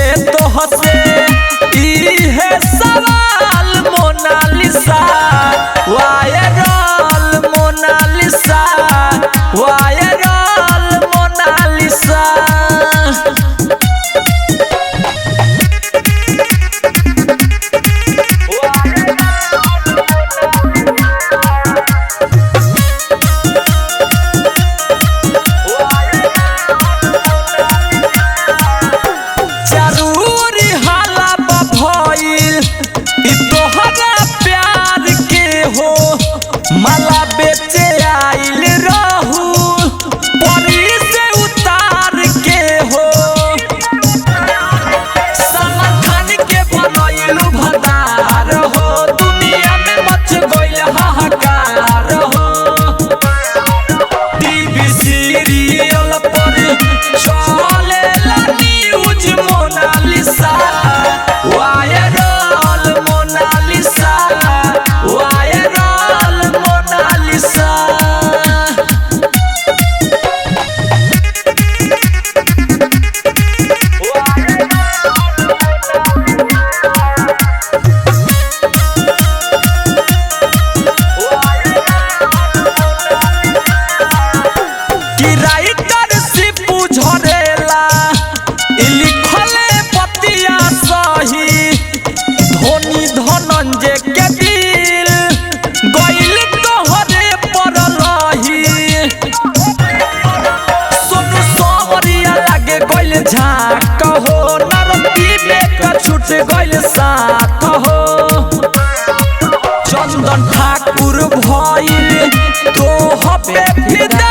पूछे तो हंसे इहे सवाल मोनालिसा वायरल मोनालिसा वायरल मोनालिसा। जरूरी हाला भइल इ तोहरा प्यार के हो माला बेचे आइल रहू परी से उतार के हो समर्थन के बनैलू भंडार हो दुनिया में मच गइल हाहाकार हो टीवी सीरियल पर चलेला news Monalisa viral Monalisa viral Monalisa. कि राइटर सिपू झरेला इ लिखले पतिया सही धोनी धनंजय के दिल गइल तोहरे पर लही सोनू सोमरिया लागे गइल झाक हो नरती बेक छूट गइल साथ हो चंदन ठाकुर भइल तो हबे फिदा